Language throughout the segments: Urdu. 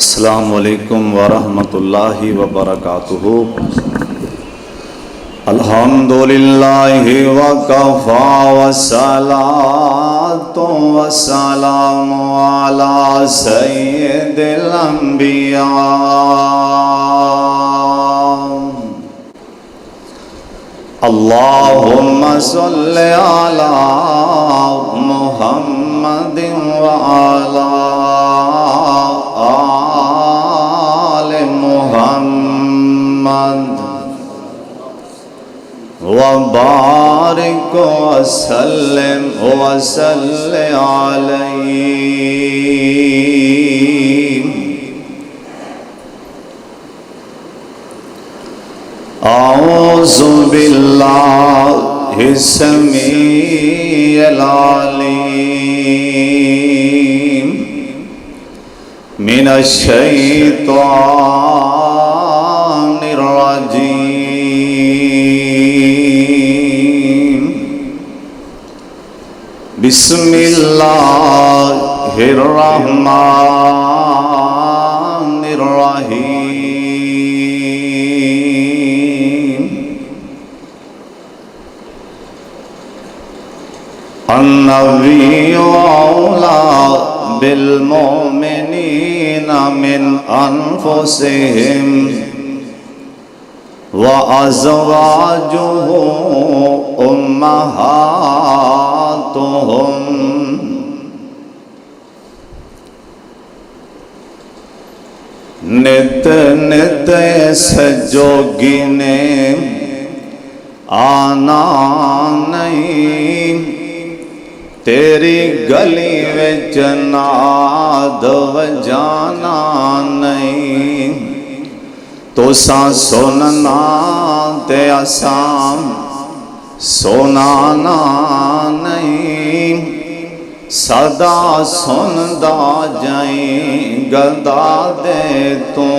السلام علیکم ورحمۃ اللہ وبرکاتہ۔ الحمدللہ وکفی والصلاۃ والسلام علی سید الانبیاء۔ اللہم صلی علی محمد وعلی آل محمد وبارک وسلم وصلی علیہ۔ اعوذ باللہ السمیع العلیم من الشیطان الرجیم۔ بسم اللہ الرحمن الرحیم۔ النبی اولی بالمؤمنین من انفسهم وازواجه امہاتهم۔ نت نت سجوگی نے آنا نہیں، تیری گلی وچ ناد وجانا نہیں۔ تو ساں سننا تے اساں سنانا نہیں، صدا سندا جائیں گدا دے تو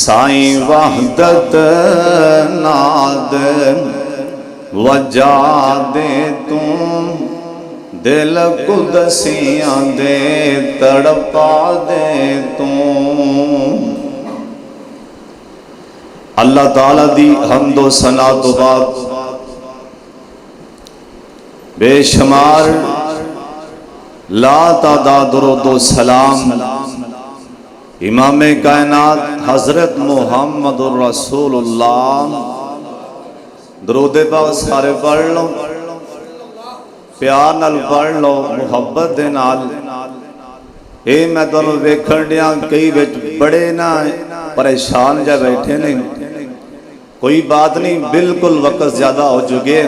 سائیں وحدت ناد وجا دے تو دل قدسیاں دے تڑپا دے تو۔ اللہ تعالیٰ دی حمد و ثنا تو بعد بے شمار لا تعداد درود و سلام امام کائنات حضرت محمد الرسول اللہ۔ درود پاک سارے پڑھ لو، پیار نال پڑھ لو، محبت دے نال۔ اے میں تانوں ویکھن ڈیا کئی وچ بڑے نہ پریشان جا بیٹھے نے، کوئی بات نہیں، بالکل وقت زیادہ ہو چکے،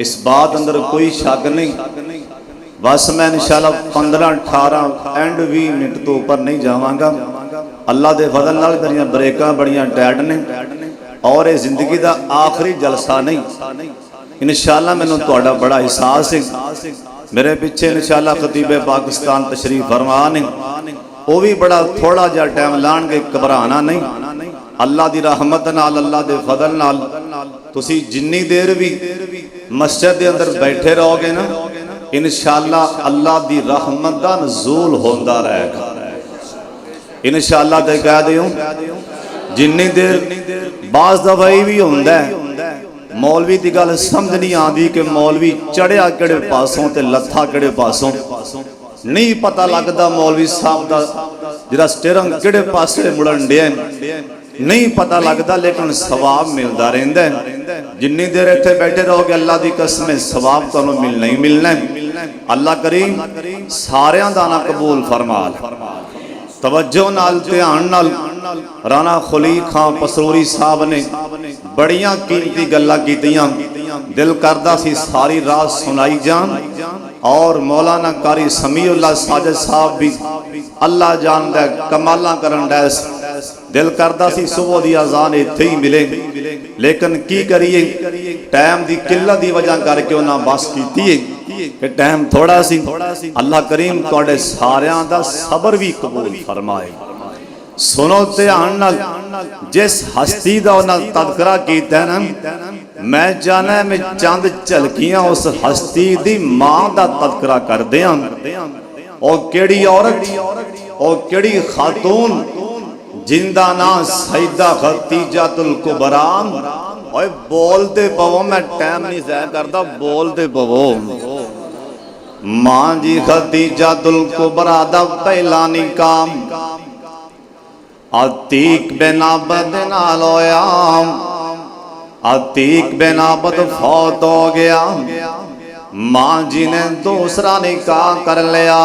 اس بات اندر کوئی شک نہیں۔ بس میں انشاءاللہ 15-18 اینڈ 20 منٹ تو اوپر نہیں جاواں گا۔ اللہ دے فضل نال میریاں بریکاں بڑیاں ٹائٹ نے، اور یہ زندگی دا آخری جلسہ نہیں۔ انشاءاللہ میں نے تہاڈا بڑا احساس ہے۔ میرے پیچھے انشاءاللہ خطیب پاکستان تشریف فرما نے، وہ بھی بڑا تھوڑا جا ٹائم لان کے گھبرانا نہیں۔ اللہ دی رحمت نال، اللہ دے فضل نال تسی جنی دیر بھی مسجد دے اندر بیٹھے رہو گے نا، انشاءاللہ اللہ دی رحمت دا نزول ہوندا رہے گا۔ انشاءاللہ تے کہہ دیوں جنی دیر بعض دفعی بھی ہوندہ ہے مولوی دی گل سمجھ نہیں آندی کہ مولوی چڑھیا کڑے پاسوں تے لتھا کڑے پاسوں، نہیں پتہ لگدا مولوی صاحب دا جڑا سٹیرنگ کڑے پاسے مڑن ڈیا، نہیں پتہ لگدا، لیکن ثواب ملدا رہندا ہے۔ جنی دیر ایتھے بیٹھے رہو گے اللہ دی قسم ثواب تانوں ملنا ہی ملنا ہے۔ اللہ کریم ساریاں دا نہ قبول فرما۔ توجہ نال دھیان نال رانا خلیق خان پسروری صاحب نے بڑیاں قیمتی گلاں کیتیاں، دل کردہ سی ساری رات سنائی جان، اور مولانا قاری سمیع اللہ ساجد صاحب بھی اللہ جاندہ کمالاں کرن ڈیس، دل کردہ سی صبح دی اذان ایتھے ہی ملے، لیکن کی کریے ٹائم دی قلت دی وجہ کر کے انہاں بس کیتی ہے کہ ٹائم تھوڑا سی۔ اللہ کریم تواڈے ساریاں دا صبر بھی قبول فرمائے۔ سنو دھیان نال، جس ہستی دا انہاں تذکرہ کیتا ہے نا، میں جانا ہے میں چند جھلکیاں اس ہستی دی ماں دا تذکرہ کر دیاں۔ اور کیڑی عورت او کیڑی خاتون جندہ نا سیدہ خدیجۃ الکبریٰ اوے بولتے پو میں ٹائم نہیں ضائع کرتا بولتے پو ماں جی خدیجۃ الکبریٰ دا پہلا نکاح عتیق بن عبد نال ہویا عتیق بن عبد فوت ہو گیا ماں جی نے دوسرا نکاح کر لیا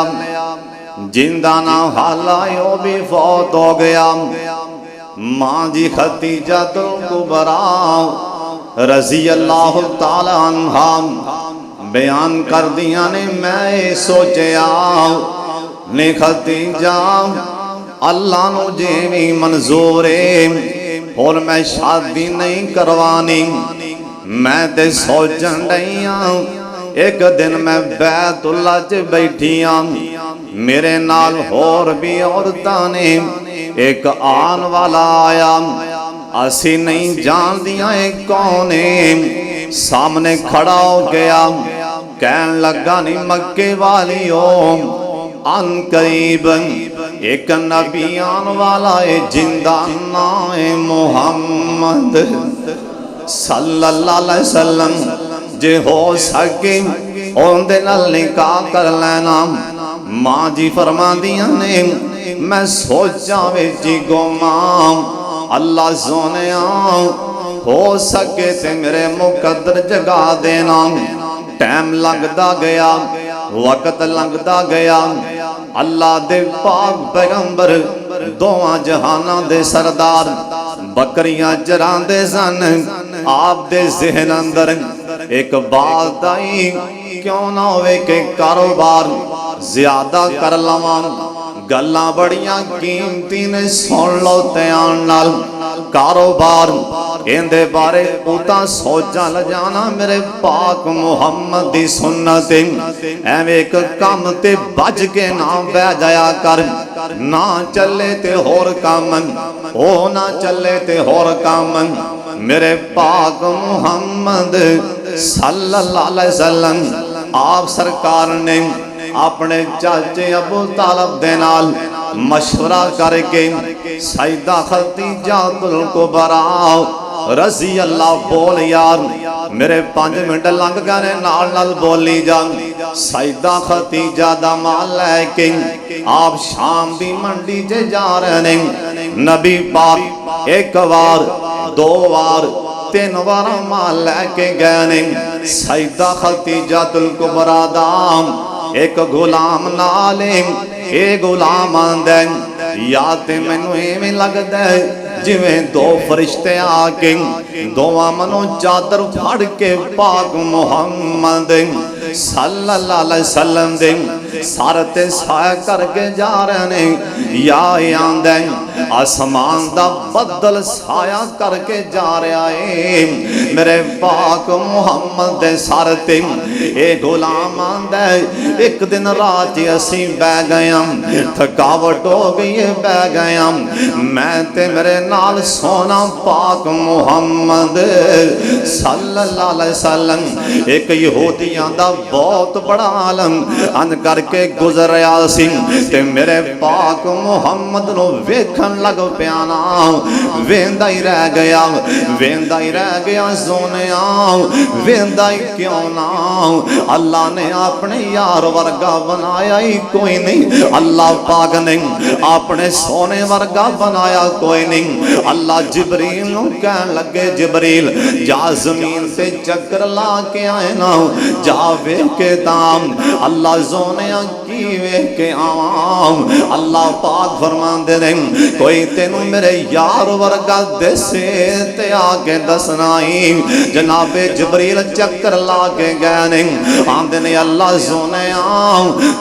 جندہ نا حالائیوں بھی فوت ہو گیا ماں جی خدیجۃ الکبریٰ رضی اللہ تعالی عنہا بیان کر دیا نے میں سوچیا نے خدیجہ اللہ نو جیوی منظور ہے اور میں شادی نہیں کروانی میں تے سوچن رہی ہوں ایک دن میں بیت اللہ چ بیٹھی ہوں میرے نال اور بھی عورتاں نے ایک آن والا آیا اسی نہیں جان دیا کون ہے سامنے کھڑا ہو گیا کہن لگا نہیں مکے والی ہو ان قریب ایک نبی آن والا ہے جندہ نام محمد صلی اللہ علیہ وسلم جے ہو سکے اون دے نال نکاح کر لینا ماں جی فرما دیا نے میں سوچا ویچی گمام اللہ سونے ہو سکے تے میرے مقدر جگا دینا ٹائم لگدا گیا وقت لگدا گیا اللہ دے پاک پیغمبر دوواں جہاناں دے سردار بکریاں چران دے سن آپ دے ذہن اندر ایک بات آئی کیوں نہ ہوئے کہ کاروبار زیادہ کر لواں گلاں بڑیاں قیمتی نے سن لو تیان نال کاروبار اندے بارے پوتا سوچا لجانا میرے پاک محمد دی سنت ایم ایک کام تے بج کے نہ بہ جایا کر نہ چلے تے ہور کام او نہ چلے تے ہور کام میرے پاک محمد صلی اللہ علیہ وسلم آپ سرکار نے اپنے چاچے ابو طالب دے نال مشورہ کر کے سیدہ خدیجۃ الکبریٰ رضی اللہ بول یار میرے 5 منٹ لنگ گئے نال نال بولی جان سیدہ خدیجہ دا مال لے کے آپ شام دی منڈی جے جا رہے ہیں نبی پاک ایک وار 2 وار 3 وار مال لے کے گئے سیدہ خدیجۃ الکبریٰ دام ایک غلام نالے اے غلام آندے یا تے مینوں ایویں لگدا ہے جویں 2 فرشتے آ کے دوواں منوں چادر پھڑ کے پاک محمد صلی اللہ علیہ وسلم دے سر تے سایہ کر کے جا رہے ہیں یا آندے آسمان دا بدل سایہ کر کے جا رہا ہے میرے پاک محمد دے سر تے اے غلام آندے ایک دن رات اسی بہ گئے تھکاوٹ ہو گئی ہے بہ گئے میں تے میرے نال سونا پاک محمد صلی اللہ علیہ وسلم ایک یہودیاں دا بہت بڑا عالم ان کر کے گزر رہا سی تے میرے پاک محمد نو ویکھن لگ پیانا ویندا ہی رہ گیا سونیا ویندا ہی کیوں نہ اللہ نے اپنے یار ورگا بنایا ہی کوئی نہیں اللہ پاک نے اپنے سونے ورگا بنایا کوئی نہیں اللہ جبریل نو کہن لگے جبریل جا زمین سے چکر لا کے آئے نا جا ویکھ کے تام اللہ سونیا کی ویکھ کے آوام اللہ پاک فرماندے نے کوئی تینوں میرے یار ورگا دسے تے آگے دسنائی جناب جبریل چکر لا کے گئے نے آندے نے اللہ سونیا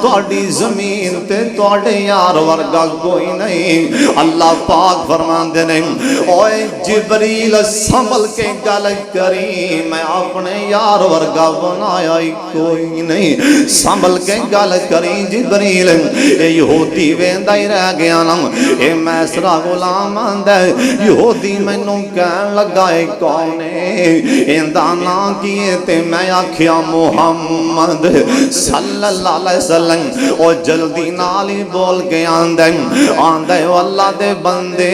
تواڈی زمین تے تواڈے یار ورگا کوئی نہیں اللہ پاک فرماندے نے اوے جبریل سنبھل کے گل کری میں اپنے یار ورگا بنایا ہی کوئی نہیں سنبھل کے گل کری جبریل اے یہودی ویندا ہی رہ گیا نا اے میسرا غلام آندا یہودی مینوں کہن لگا اے کون ہے ایندا نام کیے تے میں آکھیا محمد صلی اللہ علیہ وسلم او جلدی نال ہی بول کے آندا او اللہ دے بندے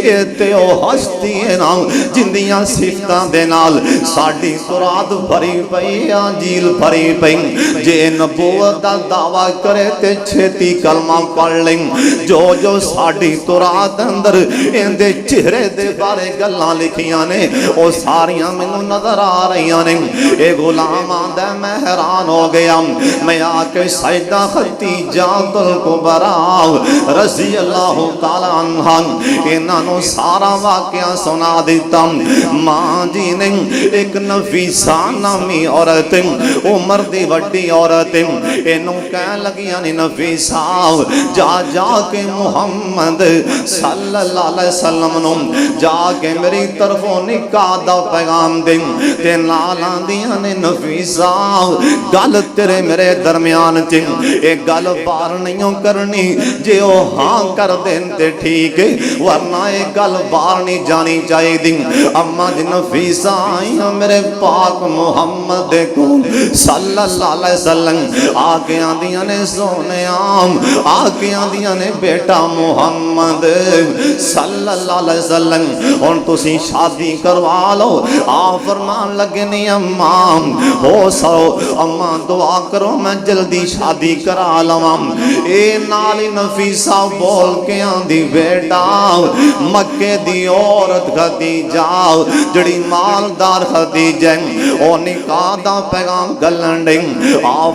اے تے او ہستی ہے نا جندیاں صفتاں دے نال ساڈی تورات بھری پئی انجیل بھری پئی جے نبوت دا دعویٰ کرے تے چھتی کلمہ پڑھ لیں جو ساڈی تورات اندر اندے چہرے دے بارے گلاں لکھیاں نے او ساریاں مینوں نظر آ رہیاں نے اے غلام آندا میں حیران ہو گیا میں آ کے سجدہ ختیجہ الکبریٰ رضی اللہ تعالی عنہا انہاں نوں سارا واقعہ سنا دیتا ماں جی نے ایک نفیسہ نامی عورت عمر دی وڈی عورت انہوں کہن لگیاں نے نفیسہ جا کے محمد صلی اللہ علیہ وسلم نوں جا کے میری طرفوں نکاح دا پیغام دیں تے نالاں دیاں نے نفیسہ گل تیرے میرے درمیان ایک گل بار نہیں کرنی جے او ہاں کر دین تے ٹھیک ہے ورنہ ایک گل بار نہیں جانی چاہیے دی اما جی نفیسہ آئیاں میرے پاک محمد کو صلی اللہ علیہ وسلم آکے آندیاں نے سونے آم آکے آندیاں نے بیٹا محمد صلی اللہ علیہ وسلم اور تسی شادی کروا لو فرمان لگے نہیں امام ہو سو اماں دعا کرو میں جلدی شادی کرا لواں اے نالی نفیسہ بول کے آندی بیٹا مکے دی عورت خدیجہ جڑی مالدار خدیجہ او نکاح دا پیغام گلن دیں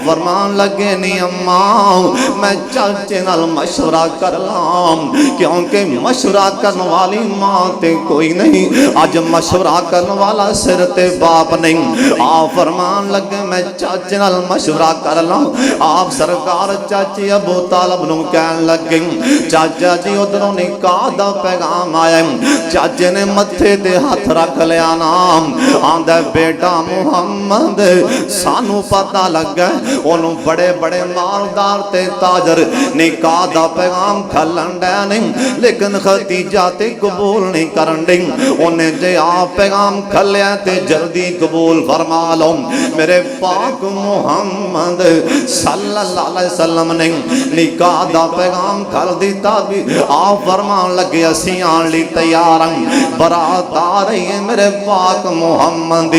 فرمان لگے نہیں اماں میں چاچے نال مشورہ کر لام کیونکہ مشورہ کرنے والی ماں تے کوئی نہیں آج مشورہ کرنے والا سر تے باپ نہیں فرمان لگے میں چاچے نال مشورہ کر لام آپ سرکار چاچے ابو طالب نوں کہن لگے چاچا جی ادھروں نکاح دا پیغام آیا چاچے نے متھے تے ہاتھ رکھ لیا نام آندہ بیٹا محمد سانو پتہ لگ گئے انہوں بڑے بڑے مالدار تے تاجر نکاح دا پیغام کھلن دے نہیں لیکن خدیجہ تے قبول نہیں کرن دیں انہیں جے آپ پیغام کھلیا تے جلدی قبول فرما لو میرے پاک محمد صلی اللہ علیہ وسلم نے نکاح دا پیغام کھل دیتا بھی آپ فرمان لگے اسی آن لی تیاراں برات آ رہی ہے میرے پاک محمد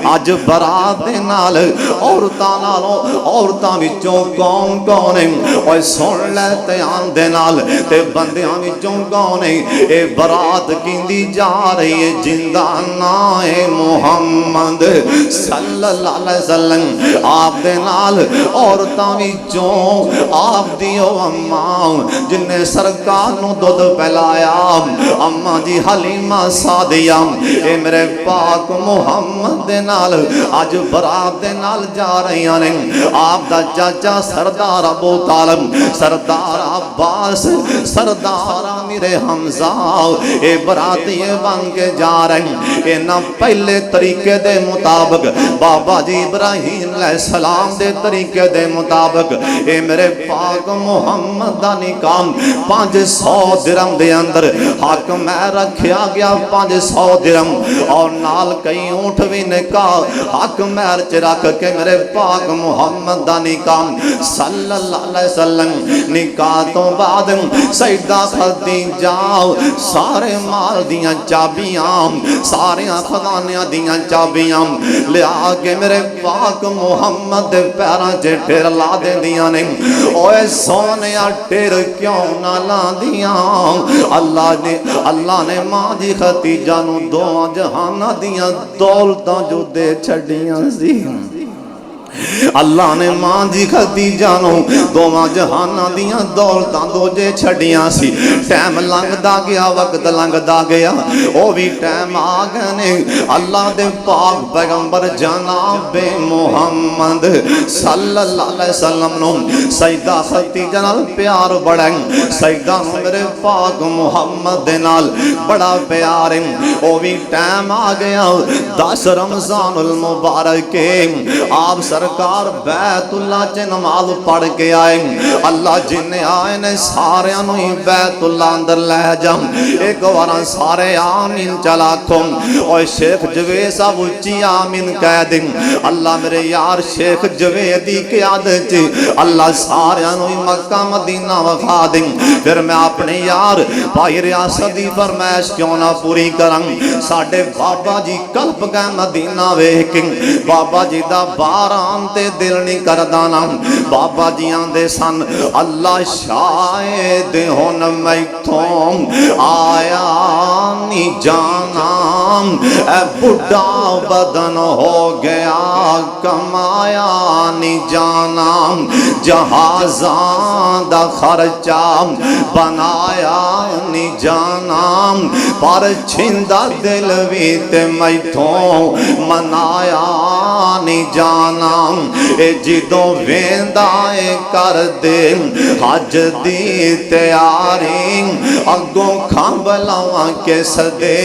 آج برات دے نال عورتاں نالوں عورتاں وچوں کون کون ہیں اوے سن لے تیان دے نال تے بندیاں وچوں کون ہیں اے برات کیندی جا رہی ہے جندہ نائے محمد صلی اللہ علیہ وسلم آپ دے نال عورتاں وچوں آپ دیو اماں جن نے سرکار نو دودھ پلایا اماں جی حلیمہ سعدیہ اے میرے پاک محمد دے نال آج برات دے نال جا رہی ہیں آپ دا چاچا سردار ابو طالب سردار عباس سردار امیر حمزہ اے براتی بن کے جا رہے ہیں اے نہ پہلے طریقے دے مطابق بابا جی ابراہیم علیہ السلام دے طریقے دے مطابق اے میرے پاک محمد دا نکاح 500 درہم دے اندر حق میں رکھیا گیا 500 درہم اور نال کئی اونٹ بھی نکاح حق میں رکھ کے میرے پاک محمد دا نکاح صلی اللہ علیہ وسلم نکاح تو بعد سیدہ خدیجہ سارے مال دیاں چابیاں سارے خزانیاں دیاں چابیاں لے آگے میرے پاک محمد دے پیراں چے ٹھیر لا دے دیاں نے اوے سونیا ٹھیر کیوں نہ لا دیاں اللہ نے ماں جی خدیجہ نو دو جہانہ دیاں دولتاں جو دے چھڑیاں سی اللہ نے ماں جی خدیجہ نو دوواں جہاناں دیاں دولتاں دو جے چھڑیاں سی ٹائم لنگدا گیا وقت لنگدا گیا او بھی ٹائم آ گئے نے اللہ دے پاک پیغمبر جناب محمد صلی اللہ علیہ وسلم نو سیدہ خدیجہ نال پیار بڑا سیدہ نو میرے پاک محمد دے نال بڑا پیار او بھی ٹائم آ گیا 10 رمضان المبارک کے آپ سرکار بیت اللہ چ نماز پڑھ کے آئے اللہ جن آئے نے سارے انہی بیت اللہ اندر لے جاؤں ایک وارا سارے آمین چلا کھوں اور شیخ جوید صاحب اچھی آمین کہہ دیں اللہ میرے یار شیخ جویدی کے عادت اللہ سارے انہی مکہ مدینہ وفا دیں پھر میں اپنے یار بھائی ریاست فرمائش کیوں نہ پوری کرن ساڑھے بابا جی کلپ گئے مدینہ ویکن بابا جی دا باران تے دل نہیں کردانا بابا جی آندے سن اللہ شاید ہون میتھوں آیا نہیں جانا اے بڑھا بدن ہو گیا کمایا نہیں جانا جہازاں دا خرچہ بنایا نہیں جانا پر چھندہ دل بھی تے میتھوں منایا نہیں جانا اے جدوں ویندائے کر دے حج دی تیاری اگوں کھامبلاواں کے صدے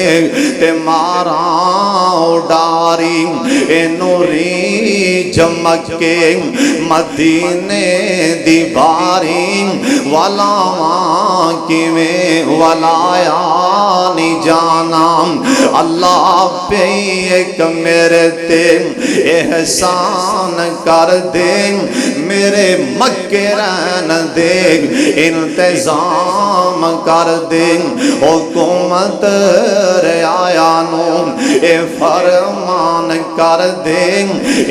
تے ماراں اڈاری اے نوری جمک کے مدینے دی باری ولاواں کی میں ولایا نہیں جانا اللہ پہ ایک میرے تے احسان کر دے میرے مکے رہن دے انتظام کر دے حکومت رعایانو اے فرمان کر دے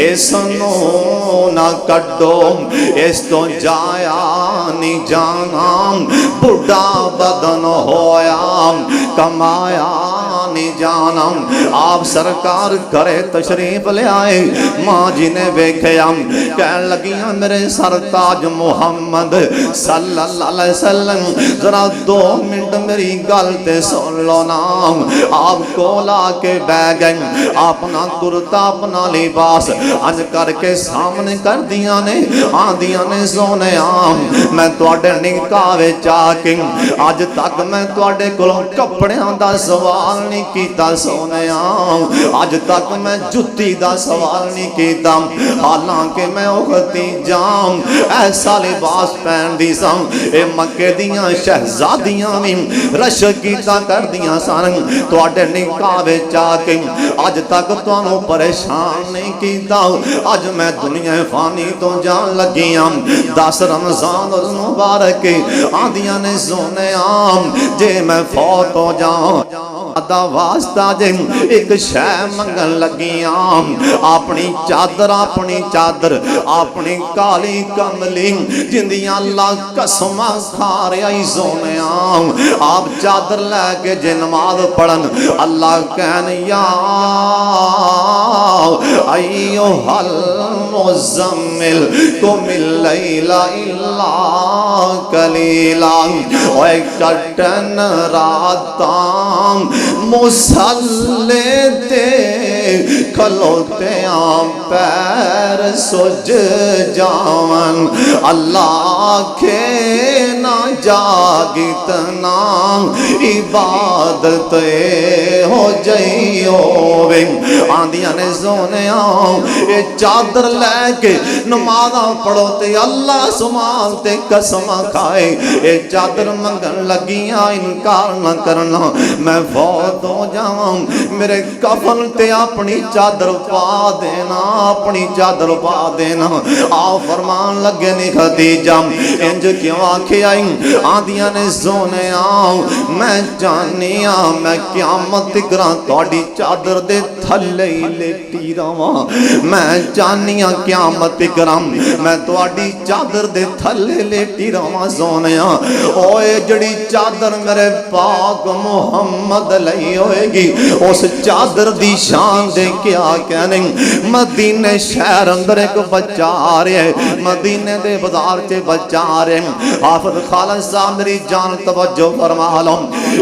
اس نو نہ کڈو اس تو جایا نہیں جانا بڑھا بدن ہویا کمایا نہیں جانا آپ سرکار کرے تشریف لے آئے ماں جی نے بیکھے کہنے لگیاں میرے سرتاج محمد صلی اللہ علیہ وسلم ذرا 2 منٹ میری گلتے سن لو نام آپ کو لا کے بے گئے اپنا کرتا اپنا لباس انج کر کے سامنے کر دیا نے آدھیا نے سونے میں توڑے نکاح چاکیں آج تک میں توڑے کلوں کپڑے دا سوال نہیں کیتا سونے آج تک میں جتی دا سوال نہیں کیتا حالانکہ میں اختی جام ایسا لباس پہن دی سام اے مکے دیاں شہزادیاں میں رش کیتا کر دیاں سارن توڑے نکاح چاکیں آج تک توانو پریشان نہیں کیتا آج میں دنیا فانی تو جان لگیاں 10 رمضان المبارک آدھیاں نے سونے جے میں فوت ہو جاؤں دا واسطہ جن ایک شے منگن لگیاں اپنی چادر اپنی کالی کملی جندیاں اللہ قسمہ کھارے آئی سونیاں آپ چادر لے کے جے نماز پڑھن اللہ کہن یا ایوہ المزمل قم اللیل الا قلیلا اوے کٹن راتاں مسلے تے کھلوتے پیر سج جاون اللہ کے نہ جاگتنا عبادت ہو جائیو آندیاں نے سونے اے چادر لے کے نمازاں پڑھو تے اللہ سمال تے قسم کھائے اے چادر منگن لگیاں انکار نہ کرنا میں فوت ہو جاؤں میرے کفن تے اپنی چادر پا دینا اپنی چادر پا دینا آؤ فرمان لگے نہیں خدیجہ انج کیوں آکھے آئیں آدھیاں نے سونے آؤں میں جانیا میں قیامت گران توڑی چادر دے تھلے لیٹی رواں میں جانیا قیامت گران میں توڑی چادر دے تھلے لیٹی رواں سونے اوے جڑی چادر میرے پاک محمد لئی ہوئے گی اس چادر دی شان دے کیا کہنے مدینے شہر اندر ایک بچہ آ رہا ہے، مدینے دے بازار چ بچہ آ رہا ہے۔ حافظ خالد صاحب میری جان توجہ فرما لو،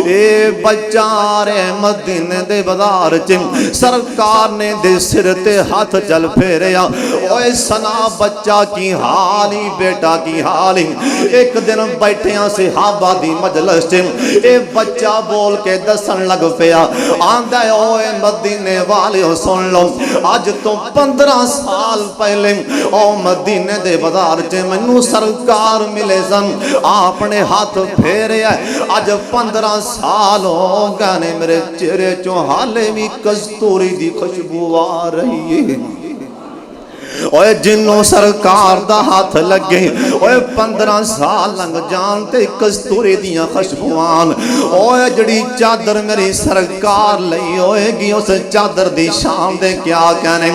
اے بچہ آ رہا ہے مدینے دے بازار چ، سرکار نے دے سر تے ہاتھ چل پھیریا، اوے سنا بچہ کی حالی بیٹا کی حالی۔ ایک دن بیٹھیاں صحابہ دی مجلس چ اے بچہ بول کے دسن لگ پیا، آندا ہے اوے مدینے والیو سن لو، اج تو 15 سال پہلے او مدینے دے بازار چ مینوں سرکار ملے سن، آپ نے ہاتھ پھیریا، اج 15 سال ہو گئے نے، میرے چہرے چوں حالے بھی کستوری دی خوشبو آ رہی ہے۔ اوے جنوں سرکار دا ہاتھ لگے، اوے 15 سال لنگ جان تے کستوری دیاں خوشبوان، اوے جڑی چادر میری سرکار لئی ہوئے گی، اس چادر دی شان دے کیا کہنے۔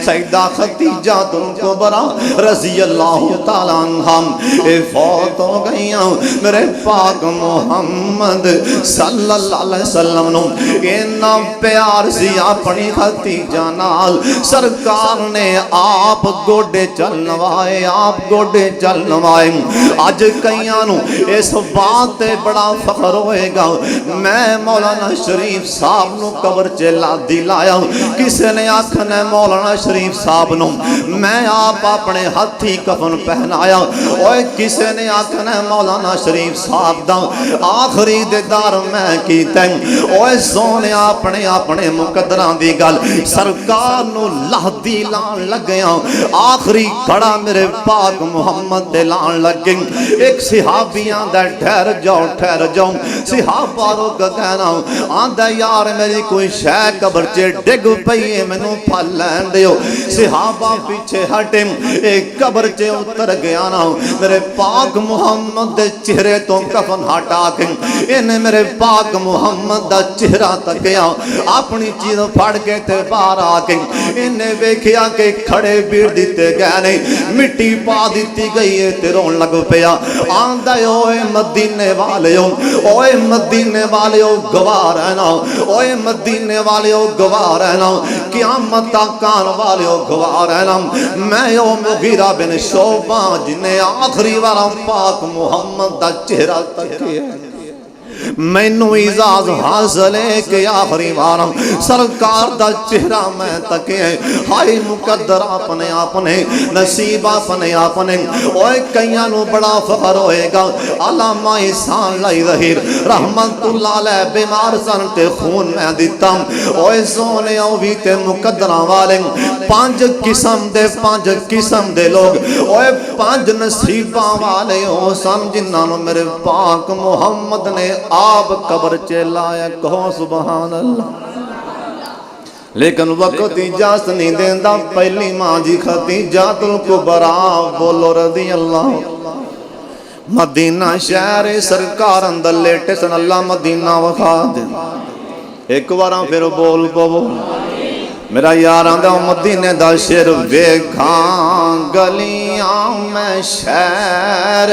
سیدہ خدیجہ کبریٰ رضی اللہ تعالیٰ عنہا اے فوت ہو گئیاں، میرے پاک محمد صلی اللہ علیہ وسلم نو اینا پیار سی اپنی خدیجہ نال، سرکار نے آپ گوڑے چلنوائے، آپ گوڑے چلنوائے۔ آج کئیانو اس بات تے بڑا فخر ہوئے گا، میں مولانا شریف صاحب نو قبر چلا دلایا، کسے نے آکھنے مولانا شریف صاحب نو میں آپ اپنے ہاتھی کفن پہنایا، اوے کسے نے آکھنے مولانا شریف صاحب دا آخری دیدار میں کیتے، اوے سونے اپنے مقدران دی گل سرکار نو لہ دی لان لگیاں، آخری کھڑا میرے پاک محمد دے لان لگیں۔ ایک صحابیاں دے ٹھہر جاؤ، صحابہ رو کہنا آندہ یار میری کوئی شے قبر چے ڈگ پئیے مینوں پھل لین دیو، صحابہ پیچھے ہٹیں، ایک قبر چے اتر گیا نا، میرے پاک محمد دے چہرے تو کفن ہٹا کے انہیں میرے پاک محمد دا چہرہ تکیا، اپنی چیز پھڑ کے تے باہر آ کے انہیں ویکھیا کہ کھڑے بیڑ دیتے گئے نہیں، مٹی پا دیتی گئی ہے تے رون لگ پیا، آندہ اوے مدینے والیو، اوے مدینے والیو گوار ہے نا، اوے مدینے والیو گوار ہے نا، قیامت کان والیو گوار ہے نا، میں او مغیرہ بن شعبہ جنہیں آخری والا پاک محمد دا چہرہ تکے ہے، مینوں اعزاز حاصل ہے کہ آخری بارم سرکار دا چہرہ میں تکے، ہائی مقدر اپنے نصیب اپنے، اوے کئیاں نو بڑا فخر ہوئے گا، علامہ احسان لائی ظہیر رحمت اللہ علیہ بیمار سن تے خون میں دیتا، اوے سونے او بھی تے مقدران والے، 5 قسم دے لوگ، اوے 5 نصیباں والے ہو سن جنہاں نو میرے پاک محمد نے آپ قبر چلایا، کہو سبحان اللہ۔ لیکن وقت اجازت نہیں دیندہ، پہلی ماں جی خدیجہ کبریٰ بولو رضی اللہ۔ مدینہ شہر سرکار اندر لیٹے سن، اللہ مدینہ وکھا دے، ایک بارہ پھر بول بول میرا یاراں دا مدینے دا شیر، ویکھاں گلیاں میں شہر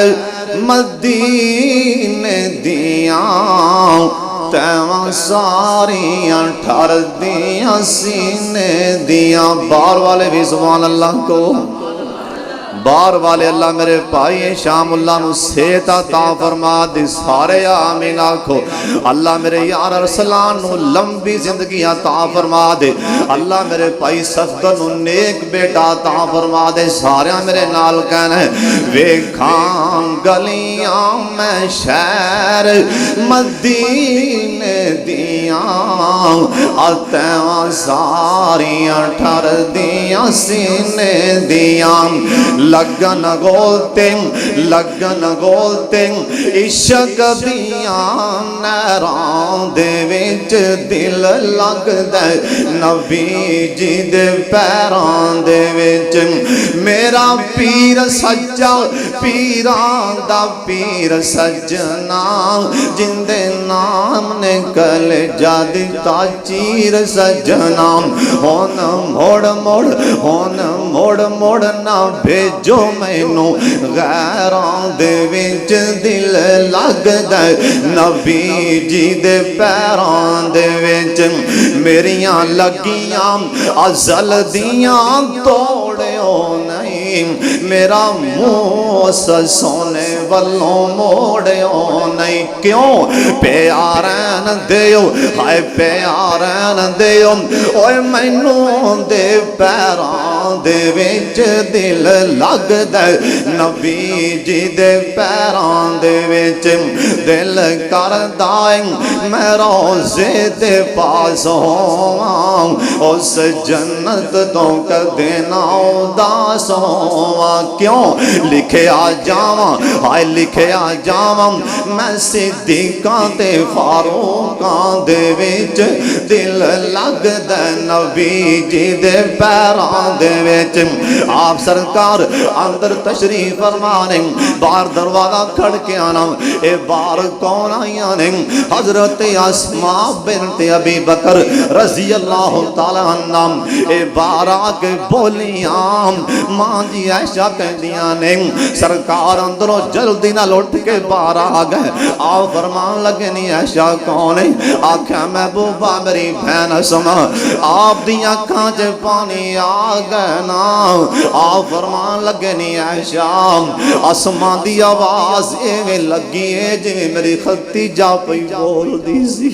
مدینے دیاں، تیواں ساریاں ٹھر دیاں سینے دیاں۔ بار والے بھی سبحان اللہ کو، بار والے اللہ میرے بھائی شام اللہ نو سیتا تا فرما دی، سارے آمین آکھو، اللہ میرے یار ارسلان نو لمبی زندگی عطا فرما دے، اللہ میرے بھائی صفدر نو نیک بیٹا عطا فرما دے، سارے میرے نال کہنے ویکھاں گلیاں میں شہر مدینے دیاں، تیواں ساریاں ٹھر دیاں سینے دیاں، لگن گولتے عشق دیاں نیران دے وچ دل لگ دے، نبی جی دے پیران دے وچ، میرا پیر سجا پیران دا پیر سجنا، جن دے نام نے کل جا دتا چیر سجنا، ہن موڑ موڑ نہ بھیجو مینو غیراں دے وچ دل لگدا نبی جی دے پیراں دے وچ میریاں لگیاں ازل دیاں توڑیو نہیں میرا منہ سونے والوں موڑیو نہیں کیوں پیارین دیو ہائے پیارین دیو اوے مینوں دے پیران دے وچ دل لگ دے نبی جی دے پیران دے وچ دل کر دائیں میں روزے دے پاس ہوں اس جنت تو کدے نہ اداس ہوں کیوں لکھے آ جاواں ہائے لکھے آ جاواں میں صدیقاں تے فاروقاں دے وچ دل لگ دے نبی جی دے پیران دے وچ آپ سرکار اندر تشریف فرمانے باہر دروازہ کھڑکیاں اے باہر کون آئیاں نے حضرت اسماء بنت ابی بکر رضی اللہ تعالیٰ عنہ اے باہر آکے بولیاں ماں جی عائشہ کہندیاں نے سرکار اندروں جلدی نہ لوٹ کے باہر آ گئے آپ فرمان لگے نہیں عائشہ کون ہے آکھا محبوبہ میری بہن اسما آپ دی آنکھاں چ پانی آ گئے نا آپ فرمان لگے نہیں عائشہ اسما دی آواز ایویں لگی ہے جی میری ختیجہ پہ بول دی سی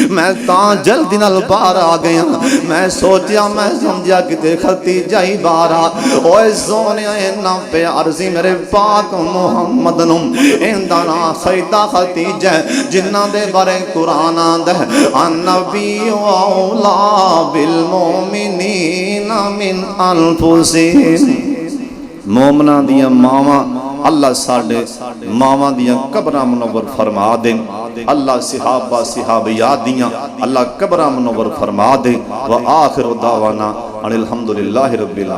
میں تاں جلدی نال باہر آ گیا میں سوچیا میں سمجھا کہ ختیجہ ہی باہر آ اوے سونے اینا پیار سی میرے پاک محمد نو ایندا نا سیدہ ختیجہ جنہ دے بارے قرآن آندا ہے النبی اولا بالمومنین من انفسہم مومنہ دیا ماما اللہ ساڑھے ماما دیا قبرہ منور فرما دیں اللہ صحابہ صحابیات دیا اللہ قبرہ منور فرما دیں وآخر دعوانا الحمدللہ رب العالمین.